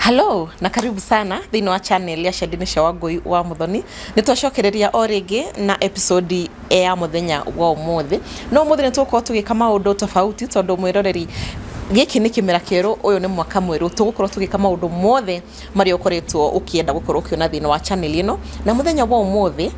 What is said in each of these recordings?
Hello na karibu sana thini wa channel ya Shadini Shawagoi wa Muthoni. Nitwacokereria o ringi na episode ya muthenya wa umuthi. No umuthi nituko tugika maundu tofauti tondu mwiroreri giki ni kimera kieru uyu ni mwaka mweru tugukorwo tugika maundu mothe mari ukoretwo ukienda gukorwo ukiona thini wa channel ino na muthenya wa umuthi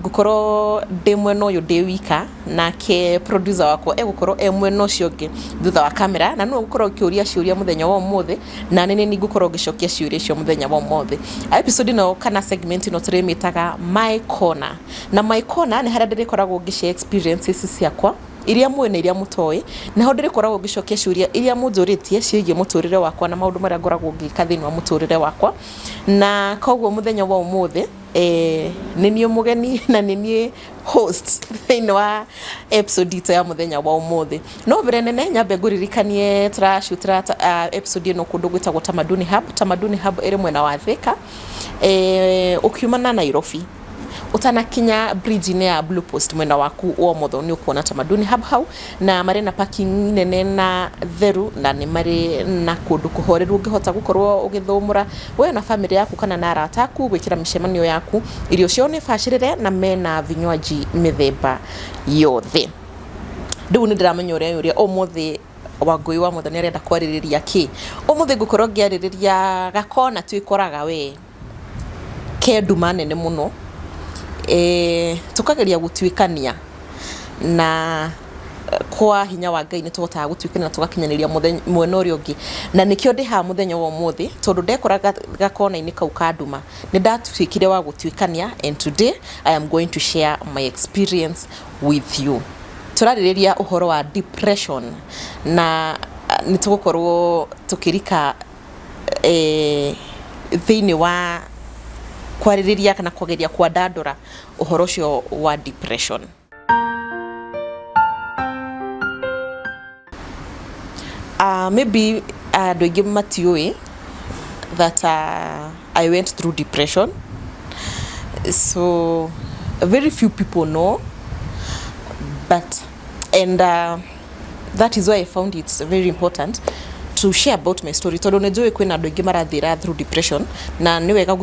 gukorwo ndi mwena uyu ndi wika nake producer wako gukorwo mwena ucio ungi thutha wa kamera na no gukorwo ukiuria ciuria muthenya wa umuthi na nene ni gukorwo gicokia ciuria cio muthenya wa umuthi. Episode no kana segment no turemitaga my corner na my corner ni haria ndirikoragwo ngishare experiences ciakwa iria mwene iria mutoi na ho ndirikoragwo ngicokia ciuria iria munjuritie ciigie muturire wakwa na maundu maria ngoragwo ngika thini wa muturire wakwa na koguo muthenya wa umuthi ni nie mugeni na ni nie host thini wa episode ito ya muthenya wa umuthi. No vire nene nyambe nguririkanie turashutira episode ino kundu gwitagwo Tamaduni Hub iri mwena wa Thika ukiuma na Nairobi utanakinya bridge ne ya Blue Post mwena waku wa motho ni ukuona Tamaduni Hub hau na mari na parking nene na theru na ni mari na kundu kuhoreru ungihota gukorwo ugithumura we na family yaku kana na arata aku gwikira mishemanio yaku irio cio ni bacirire na mena vinywaji mithemba yothe. Ndu ni ndiramenya uria umuthi Wangui wa Muthoni arenda kwaririria ki umuthi gukorwo ngiaririria gakona twikoraga we kenduma nene muno tukageria gutwikania na kwa hinya wa Ngai ni tuhotaga gutwikania na tugakinyaniria mwena uria ungi na nikio ndi ha muthenya wa umuthi tondu ndekora gakona ini kau kanduma ni ndatwikire wa gutwikania and today I am going to share my experience with you. Turaririria uhoro wa depression na nitugukorwo tukirika thini wa kwaririria kana kugeria kwadandura uhoro ucio wa depression. Maybe do I give Matthew that I went through depression. So very few people know, but that is why I found it very important to share about my story. Tondu nejoe kwina andu ingi marathira through depression na ni wega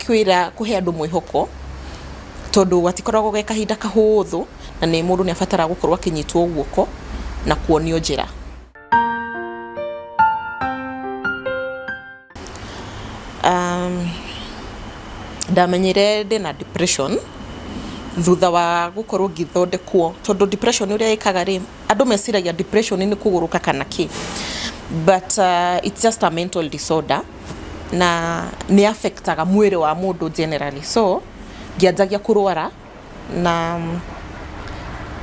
kwira kuhe andu mwihoko tondu watikoragwo ge kahinda kahuthu na ni mundu ni afatara gukorwa kinyitwo guoko na kuonio njira. Ndamenyire ndi na depression thutha wa gukorwo ngithondekwo tondu depression uria ikaga ri andu mesiragia depression ni kuguruka kana ki, but it's just a mental disorder na ni affectaga mwiri wa mundu generally. So ngianjagia kurwara na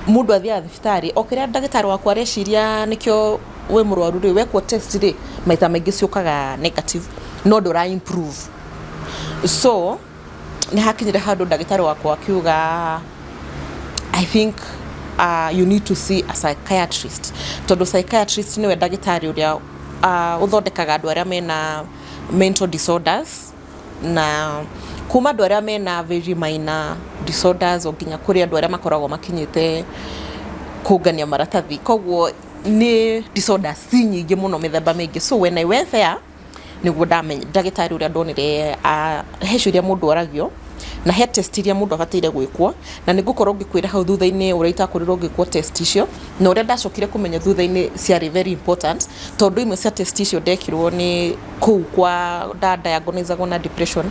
mundu athia thibitari okiria ndagitari wakwa areciria nikio we murwaru ri wekwo test ri maita maingi ciukaga negative no ndura improve. So ni hakinyire handu ndagitari wakwa akiuga I think you need to see a psychiatrist. Tondu psychiatrist ni we ndagitari uria uthondekaga andu aria mena mental disorders na kuma andu aria mena very minor disorders oginya kuri andu aria makoragwo makinyite kugania maratathi. Koguo ni disorders nyingi muno mithemba mingi. So when I went there niguo ndamenya ndagitari uria ndonire hecuria mundu oragio na he test iria mundu abatire gwikwo na nigukorwo ngikwira hau thutha-ini uria itakurirwo ngikwo test icio na uria ndacokire kumenya thutha-ini ciari very important tondu imwe cia test icio ndekirwo ni kuu kwa diagnosed na depression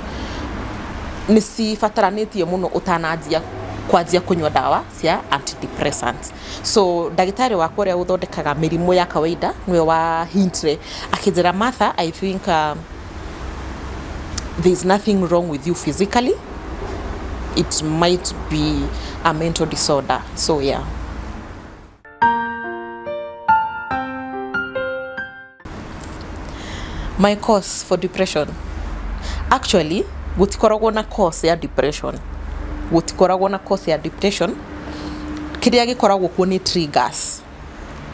ni cibataranitie muno utananjia kwanjia kunywa dawa cia antidepressants. So ndagitari wakwa uria uthondekaga mirimu ya kawaida niwe wa hintre akijira Martha, I think there's nothing wrong with you physically, it might be a mental disorder. So yeah, my cause for depression actually gutikoragwo na cause ya depression kiria gikoragwo kuo ni triggers.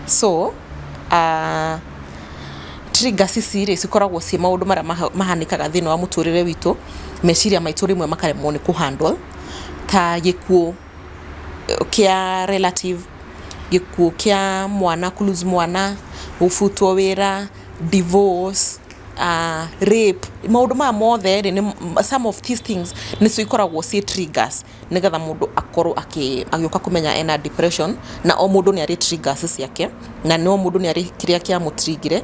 So triggers ici ri cikoragwo ci maundu maria mahanikaga thini wa muturire witu meciria maitu rimwe makaremwo ni kuhandle ta gikuo kia relative, gikuo kia mwana, kulose mwana, ufutwo wira, divorce, rape, maundu ma mothe ni some of these things ni so ikoragwo ci triggers nigetha mundu akorwo agioka kumenya ena depression, na o mundu ni ari triggers ciake, na no mundu ni ari kiria kia mutrigire.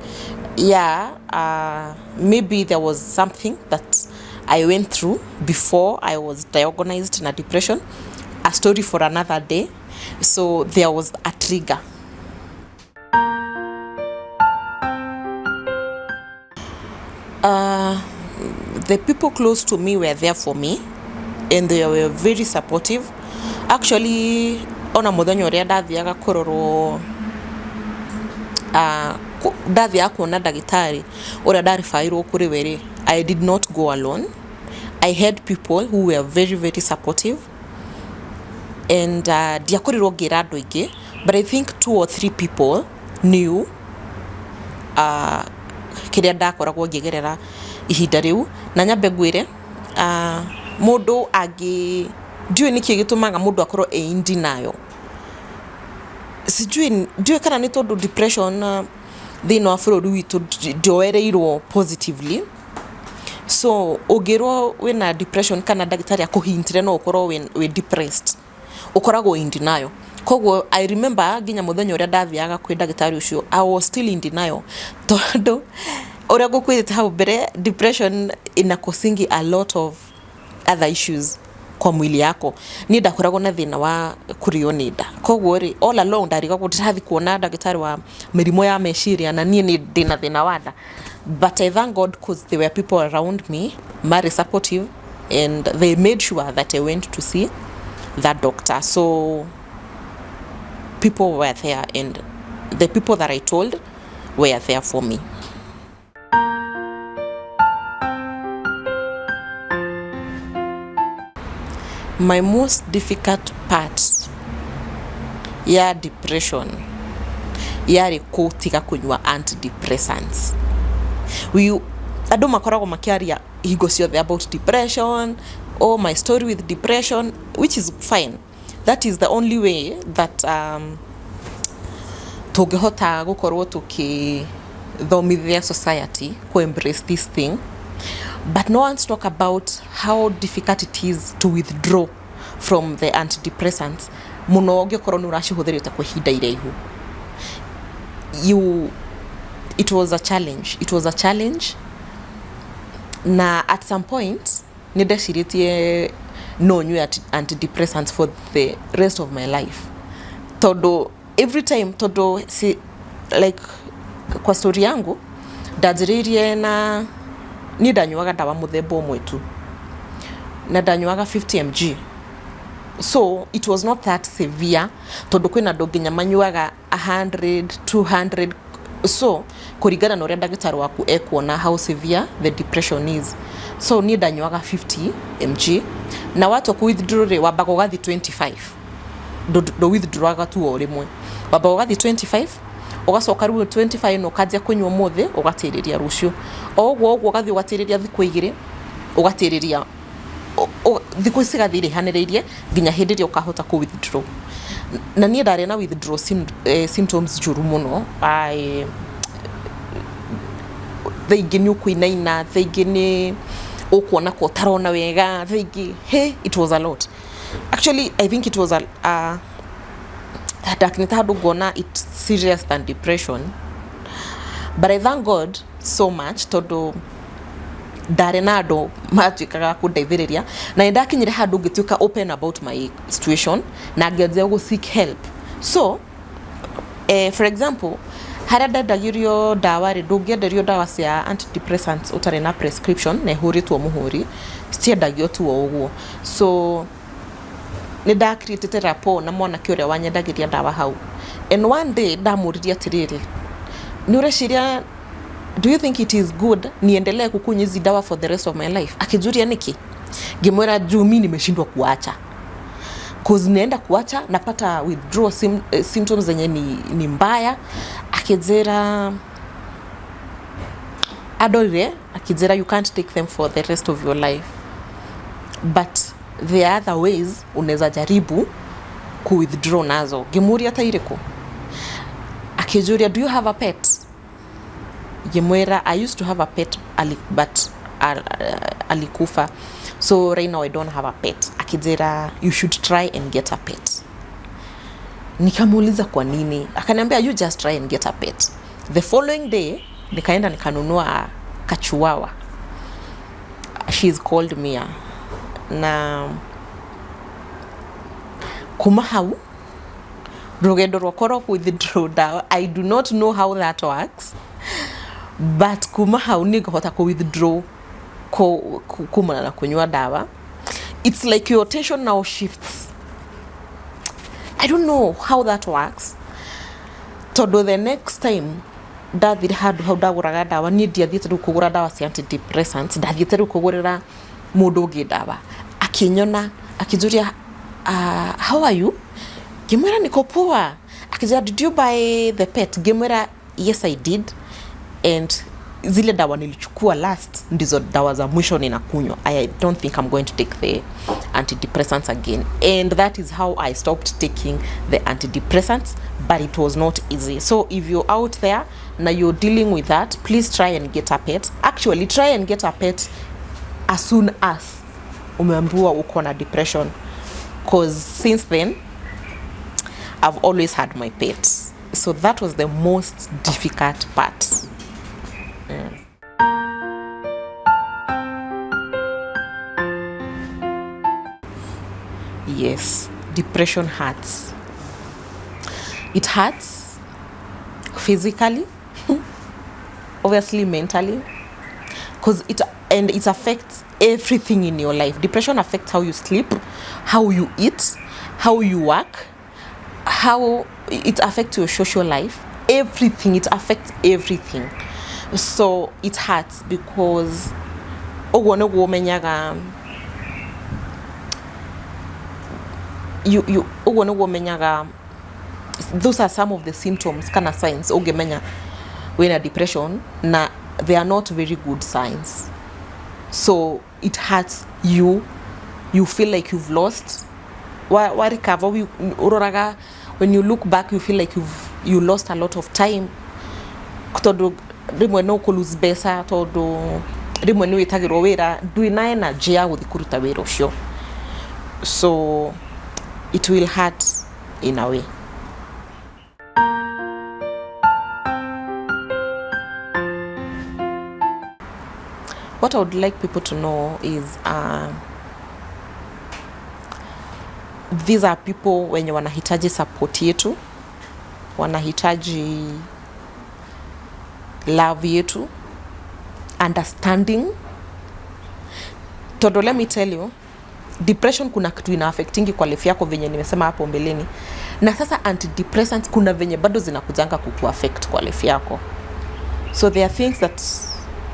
Maybe there was something that I went through before I was diagnosed na depression. A story for another day. So there was a trigger. The people close to me were there for me, and they were very supportive. Actually, ona muthenya uria ndathiaga kurorwo ndathia kuona ndagitari uria ndarifairwo kuri weri, I did not go alone. I had people who were very, very supportive, and diakorirwo ngira andu ingi, but I think 2 or 3 people knew kiria ndakoragwo ngigerera ihinda riu. Na nyambe ngwire mundu agi ndiwe niki gitumaga mundu akorwo in denial. Ndiwe kana ni tondu depression thina wa bururi witu ndioereirwo positively. So ugirwo wina depression kana ndagitari akuhintire no ukorwo we depressed, ukoragwo in denial. Koguo I remember ginya muthenya uria ndathiaga kwi ndagitari ucio, I was still in denial tondu uria gukwirite hau mbere, depression ina causing a lot of other issues kwa mwili yako. Ni ndakoragwo na thina wa kurio ni nda, koguo ri all along ndarigagwo ndirathi kuona ndagitari wa mirimo ya meciria, na nie ni thina wa nda. But I thank God because there were people around me very supportive, and they made sure that I went to see that doctor. So people were there, and the people that I told were there for me. My most difficult part ya depression yari kutiga kunywa antidepressants. Andu makoragwo makiaria higo ciothe about depression, my story with depression, which is fine. That is the only way that tungihota gukorwo tukithomithia society to embrace this thing. But no one's talk about how difficult it is to withdraw from the antidepressants. Muno ngikorwo ni uracihũthĩrĩte kwa ihinda iraihu. It was a challenge. Na at some point ni ndeciritie no nyue antidepressants for the rest of my life. Todo every time like kwa story yangu ndajiririe na ni ndanyuaga ndawa muthemba umwe tu, na ndanyuaga 50 mg. So it was not that severe, tondu kwina andu nginya manyuaga 100 200. So kuringana na uria ndagitari waku ekuona how severe the depression is. So ni ndanyuaga 50 mg, na watu ku withdraw wambaga ugathi 25. Do withdrawaga tu o rimwe, wambaga ugathi 25, ugacoka riu 25 no kajia kunywa mothe ugatiriria rucio, ogwo ugathi ugatiriria thiku igiri, ugatiriria thiku cigathire hanireirie nginya hindi ria ukahota ku withdraw. Na nie ndari na withdraw symptoms juru muno. Thaingi ni ukuinaina, thaingi ni ukuona ko tarona wega, thaingi it was a lot. Actually I think it was darkness ngona it's serious than depression. But I thank God so much tondu ndari na andu matuikaga kundeithiriria, na ndakinyire handu ngituika open about my situation na ngianzia go seek help. So for example, haria ndendagirio ndawa ri ndungienderio ndawa cia antidepressants utari na prescription na ihuritwo muhuri, ciendagio tu ogwo. So ni da created rapport na mwanake uria wanyendagiria ndawa hau, and one day ndamuriria atiriri, ni ureciria do you think it is good niendelee kukunywa hizi dawa for the rest of my life? Akijuria niki, ngimwera juu mimi nimeshindwa kuacha, cause nienda kuacha napata withdrawal symptoms zenye ni mbaya. Akizera adore, akizera you can't take them for the rest of your life, but there are other ways unaweza jaribu ku withdraw nazo. Ngimwria tairiko, akijuria do you have a pet? Gemwera, I used to have a pet but alikufa, so right now I don't have a pet. Akijera, you should try and get a pet. Nikamuuliza kwa nini, akaniambia you just try and get a pet. The following day nikaenda nikanunua kachuwawa. She's called Mia. Na kuma hau rugendo rwakora withdraw dawa. I do not know how that works, but kuma hau nigahota ku withdraw kumana na kunywa dawa. It's like your attention now shifts. I don't know how that works. Todo the next time ndathire handu hau ndaguraga dawa, ni ndiathiite riu kugura dawa cia antidepressants, ndathiite riu kugurira mundu ungi dawa. Akinyona akijuria how are you? Gemwera niko poa. Akija, did you buy the pet? Gemwera, yes I did. And zile dawa nilichukua last ndizo dawa za mwisho ninakunywa. I don't think I'm going to take the antidepressants again. And that is how I stopped taking the antidepressants, but it was not easy. So if you're out there now you're dealing with that, please try and get a pet. Actually, try and get a pet as soon as umeambiwa uko na depression, because since then I've always had my pets. So that was the most difficult part. Yes, depression hurts. It hurts physically, obviously mentally, because it affects everything in your life. Depression affects how you sleep, how you eat, how you work, how it affects your social life, everything. It affects everything. So it hurts because those are some of the symptoms, kind of signs ogemenya when a depression na they are not very good signs. So it hurts you feel like you've lost recover uroraga. When you look back you feel like you lost a lot of time, todo rimwe no ku lose besa, todo rimwe ni witagirwo wira ndwina energy ya guthi kuruta wira ucio. So it will hurt in a way. What I would like people to know is these are people wenye wanahitaji support yetu, wanahitaji love yetu, understanding. Todo, let me tell you, depression kuna kitu ina affectingi kwa life yako venye nimesema hapo mbeleni, na sasa antidepressants kuna venye bado zinakujanga kuku affect kwa life yako. So there are things that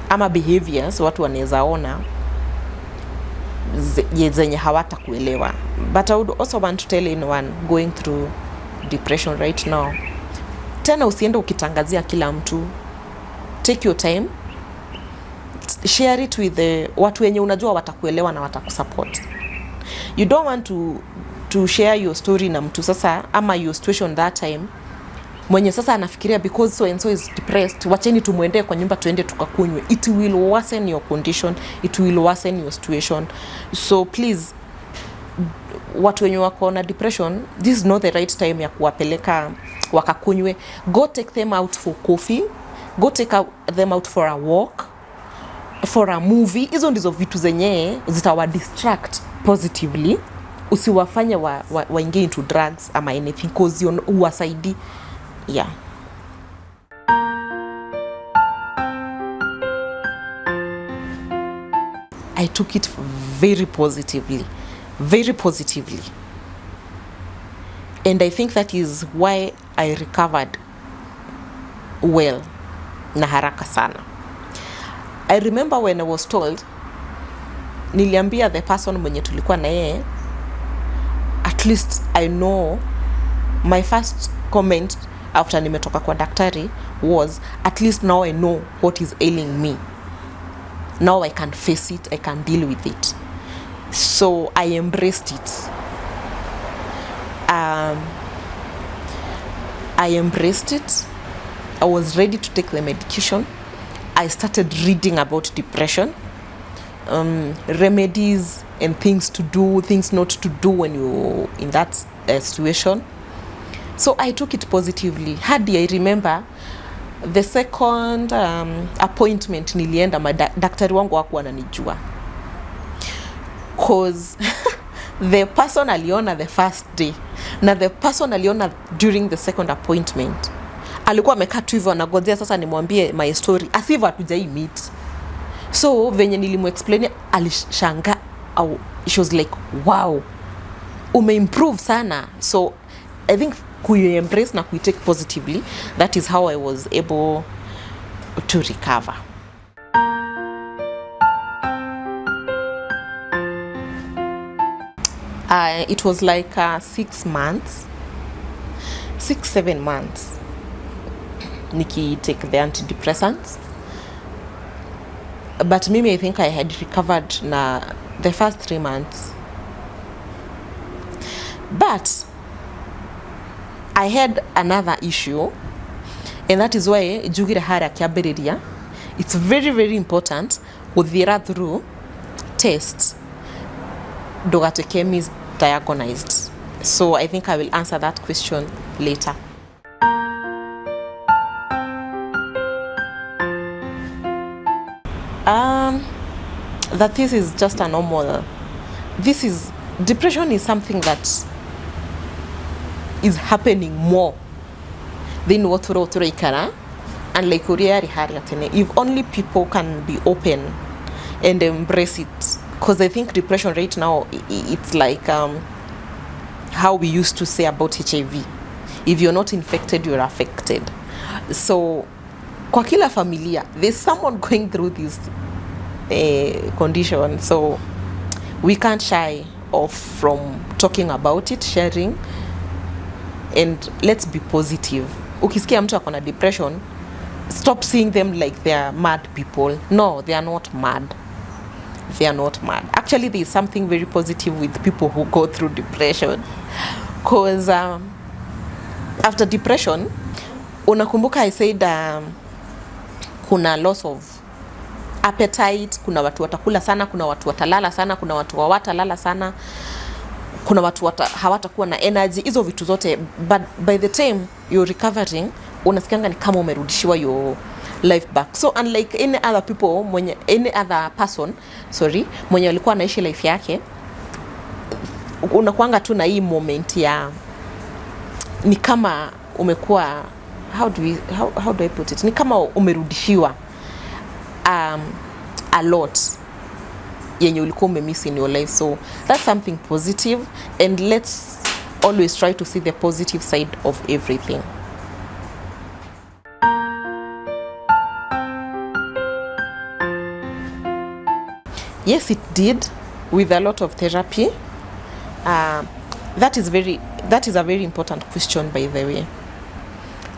ama behaviors watu wanaweza ona zenye hawata kuelewa. But I would also want to tell anyone going through depression right now, tena usiende ukitangazia kila mtu. Take your time, share it with watu wenye unajua watakuelewa na watakusupport. You don't want to share your story na mtu sasa ama your situation that time mwenye sasa anafikiria because so and so is depressed, wacheni tumuende kwa nyumba tuende tukakunywe. It will worsen your condition, it will worsen your situation. So please, watu wenye wako na depression, this is not the right time ya kuwapeleka wakakunywe. Go take them out for coffee, go take them out for a walk, for a movie. Hizo ndizo vitu zenye zitawa distract positively. Usiwafanye waingie into drugs ama anything, cause uwasaidi. Yeah. I took it very positively. And I think that is why I recovered well na haraka sana. I remember when I was told, niliambia the person mwenye tulikuwa na yeye, at least I know, my first comment after nimetoka kwa daktari was, at least now I know what is ailing me. Now I can face it, I can deal with it. So I embraced it. I embraced it. I was ready to take the medication. I started reading about depression, remedies and things to do, things not to do when you're in that situation. So I took it positively. Hadi I remember the second appointment nilienda, daktari wangu hakuwa ananijua, cause the person aliona the first day na the person aliona during the second appointment alikuwa amekaa tu hivyo anagojea sasa nimwambie my story as if hatujai meet. So venye nilimuexplain alishanga, au she was like wow, umeimprove sana. So I think kuiembrace na kuitake positively, that is how I was able to recover. It was like 6 months, 6-7 months niki take the antidepressants, but mimi I think I had recovered na the first 3 months, but I had another issue, and that is why jugira hara kiabiriria it's very very important uthira through tests dogateke is diagnosed. So I think I will answer that question later. That this is just a normal, depression is something that is happening more than what ikara, and like if only people can be open and embrace it, because I think depression right now it's like how we used to say about HIV, if you're not infected you're affected. So kwa kila familia there's someone going through this condition, so we can't shy off from talking about it, sharing, and let's be positive. Ukisikia mtu akona depression, stop seeing them like they are mad people. No, they are not mad. They are not mad. Actually, there is something very positive with people who go through depression, because after depression, unakumbuka I said kuna loss of appetite, kuna watu watakula sana, kuna watu watalala sana, kuna watu hawatalala sana, kuna watu hawatakuwa na energy, hizo vitu zote. But by the time you're recovering, unasikianga ni kama umerudishiwa your life back. So unlike any other people, any other person, mwenye alikuwa anaishi life yake, unakuanga tu na hii moment ya ni kama umekuwa, how do I put it, ni kama umerudishiwa a lot yenye ulikuwa umemiss in your life. So that's something positive, and let's always try to see the positive side of everything. Yes, it did, with a lot of therapy. That is a very important question, by the way.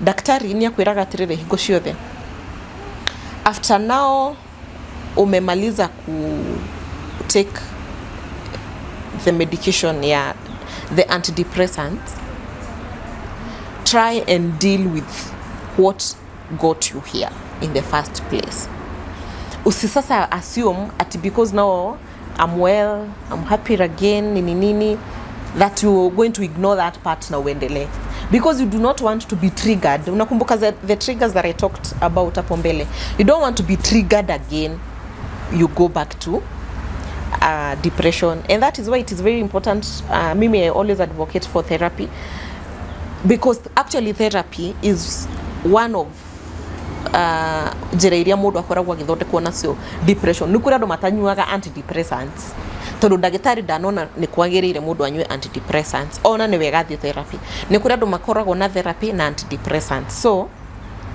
Daktari ni akwiraga atirire hingo ciothe, after now umemaliza ku take the medication, the antidepressants, try and deal with what got you here in the first place. Usisasa assume at because now I'm well, I'm happy again, nini, that you're going to ignore that part na uendele, because you do not want to be triggered. Unakumbuka the triggers that I talked about hapo mbele. You don't want to be triggered again. You go back to depression, and that is why it is very important. Mimi, I always advocate for therapy, because actually therapy is one of njira iria mundu akoragwo agithondekwo nacio depression. Ni kuri andu matanyuaga antidepressants, tondu ndagitari ndanona ni kwagirire mundu anyue antidepressants, ona ni wega thi therapy. Ni kuri andu makoragwo na therapy na antidepressants. So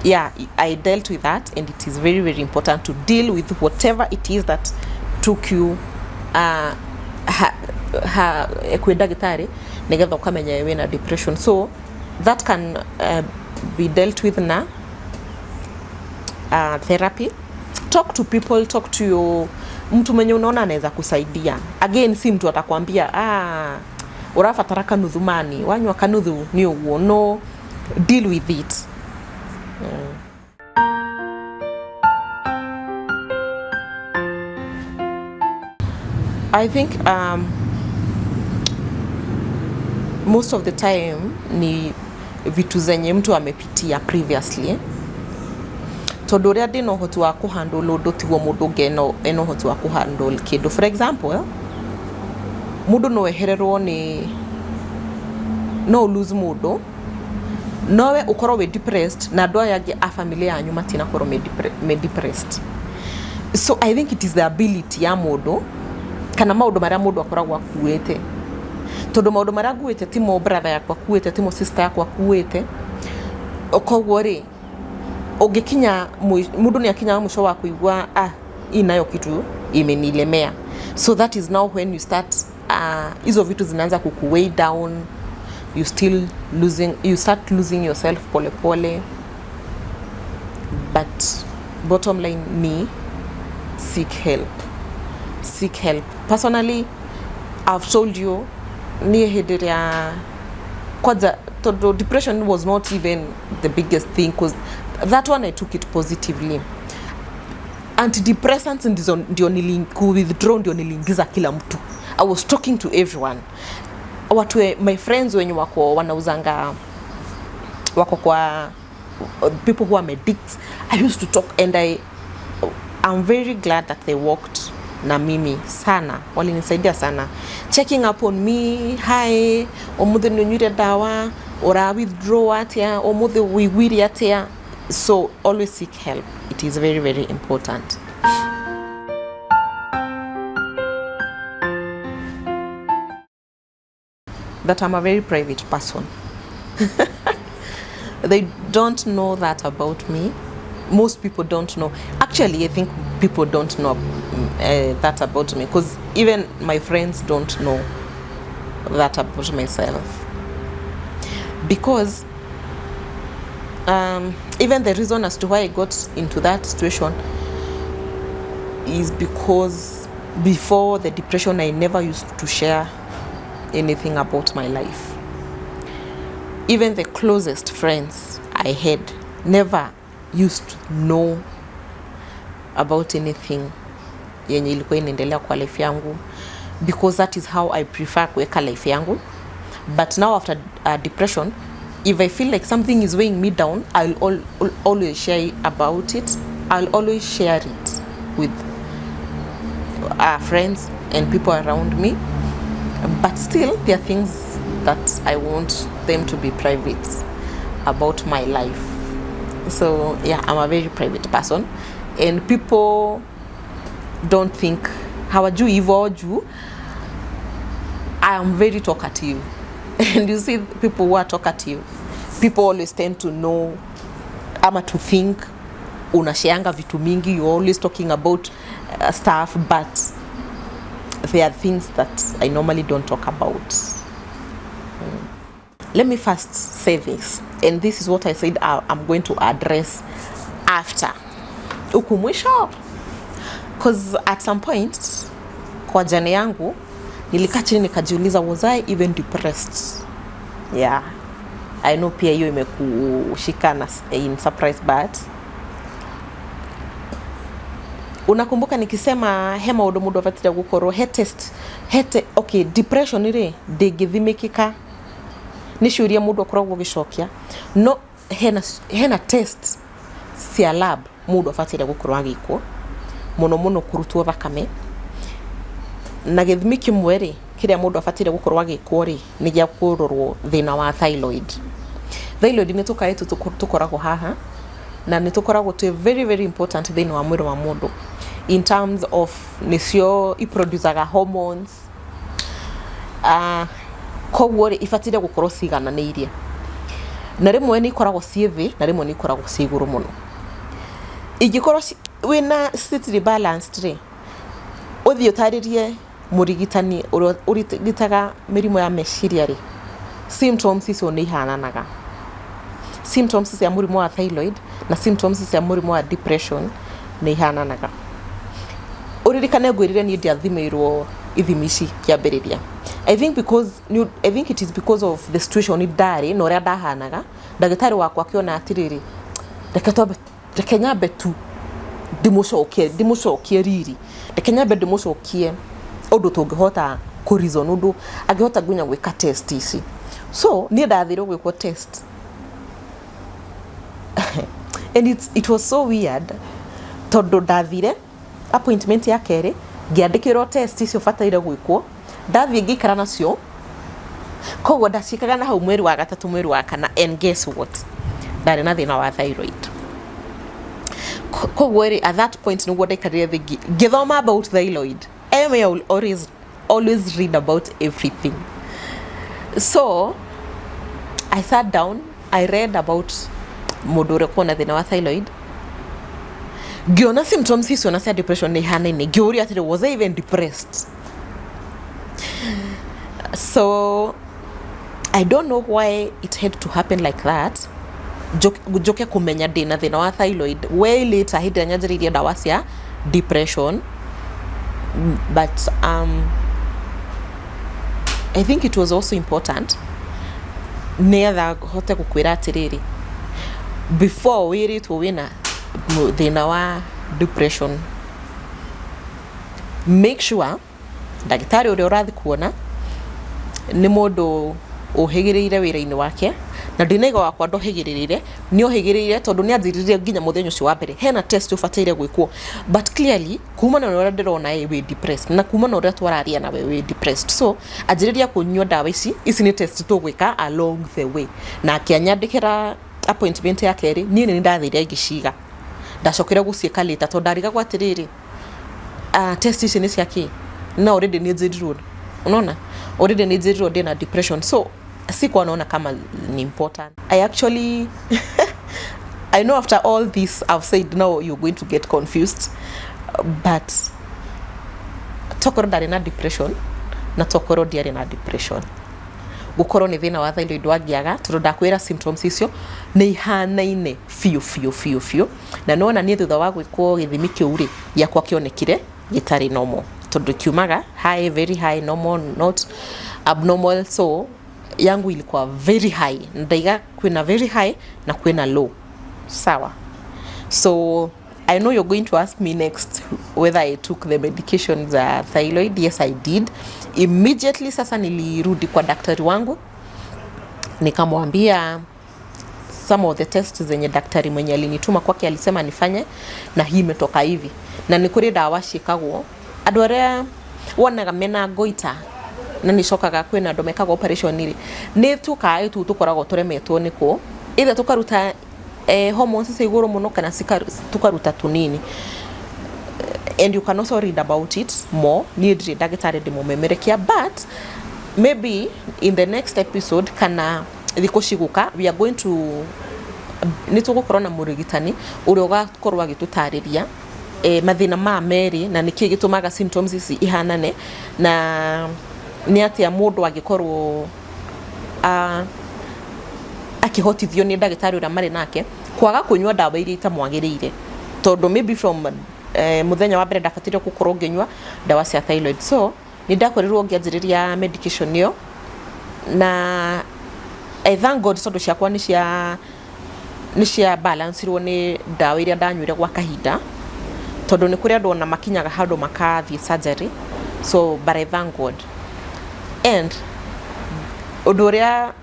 yeah, I dealt with that, and it is very very important to deal with whatever it is that took you kwi ndagitari nigetha ukamenya wewe na depression. So that can be dealt with na therapy. Talk to people, talk to your mtu mwenye unaona anaweza kusaidia. Again, si mtu atakwambia urafatara kanuthu mani wanywa kanuthu ni uguo. No, deal with it. I think most of the time ni vitu zenye mtu amepitia previously, tondu uria ndina uhoti wa kuhandle undu tiguo mundu ngeno eno uhoti wa kuhandle kindu. For example, mundu no ehererwo ni no lose mundu nowe ukorwo we depressed na andu aya angi a family yanyu matina korwo me depressed. So I think it is the ability ya mundu kana maundu maria mundu akoragwo akuite, tondu maundu maria akuite timo brother yakwa akuite, timo sister yakwa akuite. Okogwo ri ungikinya mundu ni akinya mwisho wa kuigua inayo kitu imenilemea. So that is now when you start hizo vitu zinaanza kukuweigh down, you start losing yourself pole pole. But bottom line ni seek help. Personally, I've told you ni hediria kwanza depression was not even the biggest thing, because that one I took it positively. Antidepressants ndio withdraw ndio niliingiza kila mtu. I was talking to everyone. My friends wenye wanauzanga wako kwa people who are addicts, I used to talk, and I'm very glad that they walked na mimi sana, walinisaidia sana, checking up on me. Hi, omuthe nyuire dawa ora withdraw atia, omuthe wigwiri atia. So always seek help. It is very, very important. That I'm a very private person. They don't know that about me. Most people don't know. Actually, I think people don't know that about me, because even my friends don't know that about myself. Because even the reason as to why I got into that situation is because before the depression, I never used to share anything about my life. Even the closest friends I had never used to know about anything yenye ilikuwa inaendelea kwa life yangu, because that is how I prefer kuweka life yangu. But now after depression, if I feel like something is weighing me down, I'll always share about it. I'll always share it with friends and people around me. But still, there are things that I want them to be private about my life. So yeah, I'm a very private person, and people don't think hawajui hivyo juu I am very talkative. And you see, people who are talkative, people always tend to know ama to think unashaanga vitu mingi, you're always talking about stuff, but there are things that I normally don't talk about. Let me first say this, and this is what I said I'm going to address after huku mwisho, because at some point kwa jana yangu nilikaa chini nikajiuliza, was I even depressed? Yeah, I know pia hiyo imekushika in surprise, but unakumbuka nikisema hema udomudo avatira gukoro hete okay, depression ire ndingithimikika ni ciuria mundu akoragwo gicokia no hena test cia lab mundu afatira gukorwo agikwo muno kurutwo thakame na githimi kimwe ri kiria mundu afatire gukorwo agikwo ri ni gia kurorwo thina wa thyroid ni tukae tukoragwo haha na ni tukoragwo tu very, very important thina wa mwiri wa mundu in terms of nicio iproducaga hormones kogwo ri ifatire gukorwo cigananiirie na rimwe ni ikoragwo ciithi na rimwe ni ikoragwo ciiguru muno. Igikorwo wina state balanced ri uthi utaririe murigitani urigitaga mirimo ya meciria ri symptoms icio ni ihananaga. Symptoms cia murimo wa thyroid na symptoms cia murimo wa depression ni ihananaga. Uririkane ngwirire ni ndiathimirwo ithimici kiambiriria. I think it is because of the situation idari no ria ndahanaga ndagitari wakwa akiona atiriri reke nyambe tu ndimucokie riri reke nyambe ndimucokie undu tungihota ku reason undu angihota gunya gwika test ici. So ni ndathire gwikwo test and it was so weird tondu ndathire appointment ya keri ngiandikirwo test icio bataire gwikwo ndathie ngikara nacio koguo ndacikaga na hau mweri wa gatatu mweri wa kana and guess what ndari na thina wa thyroid. Koguo at that point niguo ndaikarire thigi ngithoma about thyroid. I will always read about everything. So I sat down, I read about mundu uria kuona thina wa thyroid, ngiona symptoms icio na cia depression ni hanaine, ngiuria atiri was I even depressed? So I don't know why it had to happen like that. Joke kumenya ndina thina wa thyroid way later hindi nyanjiririe ndawa cia depression, but I think it was also important nether hote gukwira atiriri before wiritwo wina thina wa depression, make sure ndagitari uria urathi kuona ni mundu uhigiriire wira-ini wake, na ndinaiga wakwa ndohigirire ni ohigirire tondu ni anjiririe nginya muthenya ucio wa mbere hena test ubataire gwikwo, but clearly kuma na uria ndirona we depressed na kuma na uria twararia na we depressed, so anjiriria kunywa ndawa ici ni test tugwika along the way, na akianyandikira appointment ya keri ni ndathire ngiciga ndacokera guciika later tondu ndariga gwatiriri test ici ni ciaki na already ni njirirwo, unaona already ni njirirwo ndina depression, so sikuwa naona kama ni important. I actually I know after all this I've said now you're going to get confused, but tokoro ndari na depression na tokoro ndiari na depression. Gukorwo ni thina wa thyroid wangiaga tondu ndakwira symptoms icio ni ihanaine fiu na nona ni thutha wa gwikwo githimi kiu ri giakwa kionekire gitari normal tondu kiumaga high, very high, normal, not abnormal, so yangu ilikuwa very high, ndaiga kwina very high na kwina low, sawa. So I know you're going to ask me next whether I took the medication za thyroid. Yes, I did. Immediately sasa nilirudi kwa daktari wangu nikamwambia some of the tests zenye daktari mwenye alinituma kwake alisema nifanye na hii imetoka hivi, na nikuri dawa shikagwo andu aria wonaga mena goita na nicokaga kwina andu mekaga operation iri ni tukae tu tukoragwo turemetwo niko ile tukaruta hormones cia iguru muno kana tukaruta tunini, and you can also read about it more ni ndagitari ndimumemerekia, but maybe in the next episode kana thiko ciguka we are going to nitugukorwo na murigitani uria ugakorwo agitutariria mathina ma meri na niki gitumaga symptoms ici ihanane, na ni atia mundu agikorwo akihotithio ni ndagitari uria mari nake kwaga kunywa ndawa iria itamwagiriire, tondu maybe from muthenya wa mbere ndafatire gukorwo nginywa ndawa cia thyroid. So ni ndakorirwo ngianjiriria medication iyo, na I thank God tondu ciakwa ni cia balance ro ni ndawa iria ndanywire gwa kahinda, tondu ni kuria ndona makinyaga handu makathie surgery, so but I thank God. And uduria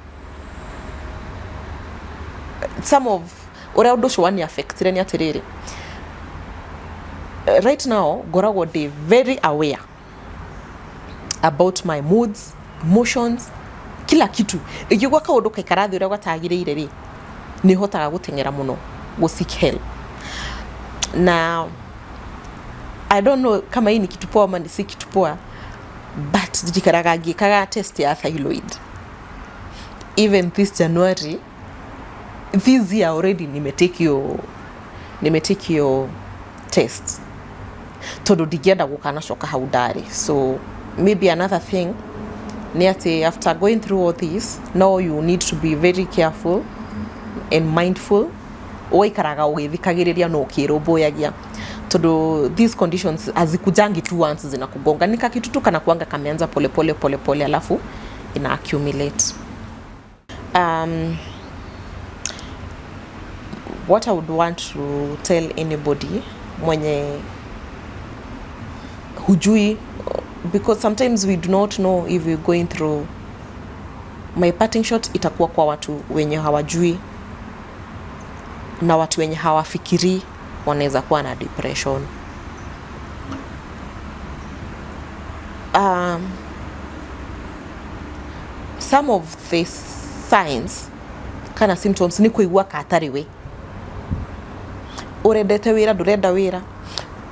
some of uria undu cio wani affected ni atiriri right now ngoragwo ndi very aware about my moods, emotions, kila kitu. Ikigwa kaundu kaikarathi uria gwatagiriire ri ni hotaga gutengera muno go seek help. Now I don't know kama hii ni kitu poa ama si kitu poa, but jikaraga ngikaga test ya thyroid even this January, this year already nimetake your test tondu ndigienda gukana coka hau ndari. So maybe another thing ni ati after going through all this, now you need to be very careful and mindful oikaraga ugithikagiriria no kirumbuyagia tondu these conditions azikujangi tu once zinakugonga, nika kitu tu kana kuanga kameanza pole pole alafu ina accumulate. What I would want to tell anybody mwenye hujui because sometimes we do not know if we're going through. My parting shot itakuwa kwa watu wenye hawajui na watu wenye hawafikiri wanaweza kuwa na depression. Some of the signs kana symptoms ni kuigua katari we. Urendete wira ndurenda wira.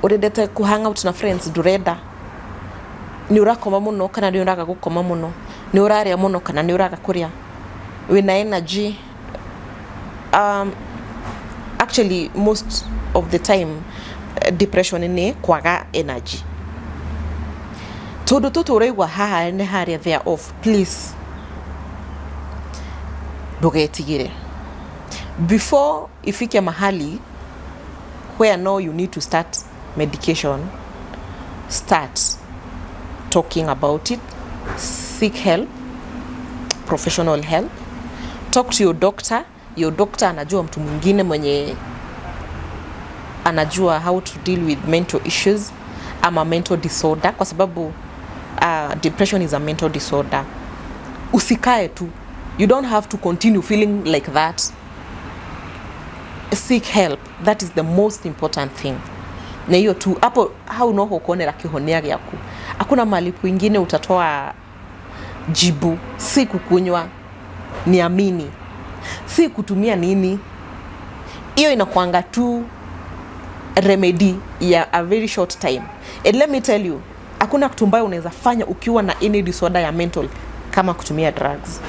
Urendete ku hang out na friends ndurenda. Ni urakoma muno kana ni uraga gukoma muno. Ni uraria muno kana ni uraga kuria. Wina energy. Actually most of the time depression ni kwaga energy. Todo toto uraigwa haha ne haria they are off. Please ndugetigire before ifike mahali where now you need to start medication. Start talking about it. Seek help, professional help. Talk to your doctor. Your doctor anajua mtu mwingine mwenye anajua how to deal with mental issues ama mental disorder, kwa sababu depression is a mental disorder. Usikae tu. You don't have to continue feeling like that. Seek help. That is the most important thing. Na hiyo tu hapo how no kuonera kihonea yako. Hakuna mahali kwingine utatoa jibu. Si kukunywa, niamini. Si kutumia nini. Hiyo inakuanga tu remedy ya a very short time. And let me tell you, hakuna kitu mbaya unaweza fanya ukiwa na any disorder ya mental kama kutumia drugs,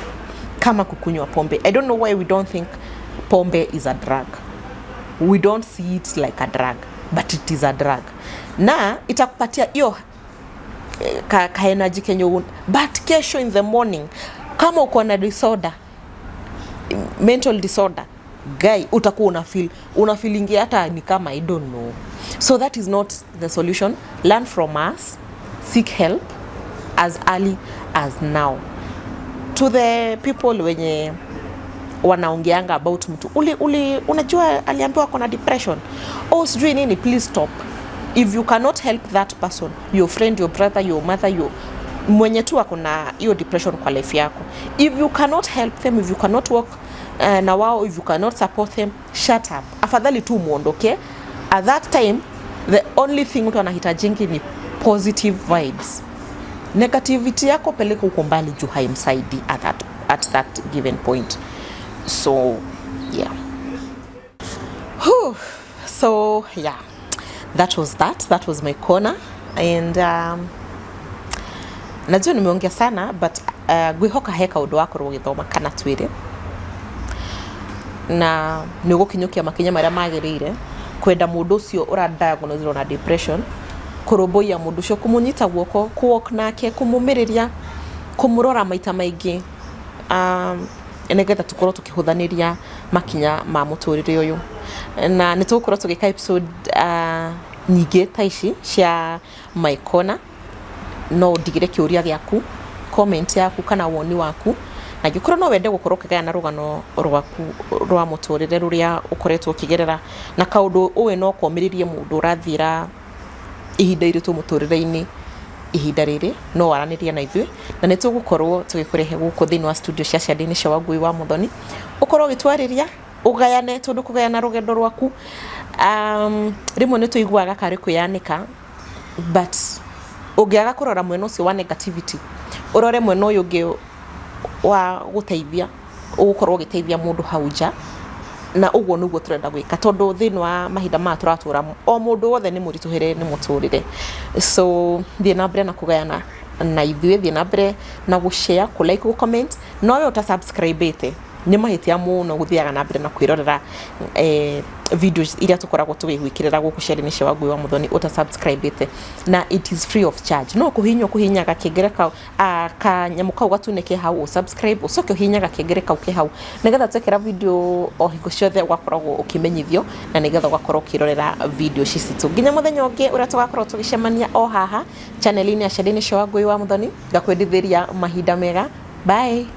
kama kukunywa pombe. I don't know why we don't think pombe is a drug. We don't see it like a drug, but it is a drug. Na itakupatia hiyo ka energy kenyo, but kesho in the morning kama uko na disorder, mental disorder, guy utakuwa unafeeling hata ni kama I don't know. So that is not the solution. Learn from us. Seek help as early as now. To the people wenye wanaongeanga about mtu unajua aliambiwa kuna depression, sijui nini, please stop. If you cannot help that person, your friend, your brother, your mother, mwenye tu akona hiyo depression kwa life yako, if you cannot help them, if you cannot work na wao, if you cannot support them, shut up. Afadhali tu muondoke. At that time the only thing mtu anahitajingi ni positive vibes. Negativity yako peleka uko mbali juu haimsaidi at that given point. So yeah. So yeah, that was my corner. And najua nimeongea sana, but gwihoka heka undu wako rugithoma kana twire na nigukinyukia makinya maria magirire kwenda mundu ucio uradiagnosed na depression, kuroboya mundu ucio, kumunyita guoko, kuwalk nake, kumumiriria, kumurora maita maingi, negetha tukorwo tukihuthaniria makinya ma muturire uyu. Na nitukorwo tugika episode nyingi ta ici cia my corner. No digire kiuria giaku, comment yaku kana woni waku, na gikorwo no wende gukorwo kigaya na rugano rwaku rwa muturire ruria ukoretwo kigerera, na kaundu uwe no komiririe mundu urathira ihinda iritu muturire-ini ihinda riri, no waraniria na ithui, na nitugukorwo tugikurehe guku thini wa studio cia Ciande-ini cia Wangui wa Muthoni. Ukorwo gitwariria ugayane tondu kugayana rugendo rwaku rimwe ni tuiguaga kari kuyanika, but ungiaga kurora mwena ucio wa negativity, urore mwena uyu ungi wa guteithia, ugukorwo giteithia mundu hauja, na uguo niguo turenda gwika tondu thini wa mahinda ma turatura o mundu wothe ni murituhire ni muturire. So thie na mbere na kugayana na ithuĩ, thie na mbere na gushare, ku like, ku comment. No we uta subscribe ite ni mahitia muno guthiaga na mbere na kwirorera videos iria tukoragwo tugigwikirira guku Ciande-ini cia Wangui wa Muthoni. Uta subscribe ite na it is free of charge. No kuhinya gakengere kau kanyamu kau gatuneke hau subscribe, ucoke uhinya gakengere kau ke hau, nigetha twekera video o hingo ciothe ugakoragwo ukimenyithio, na nigetha ugakorwo ukirorera video citu nginya muthenya ungi uria tugakorwo tugicemania o haha channel-ini ya Ciande-ini cia Wangui wa Muthoni. Ngakwendithiria mahinda mega. Bye.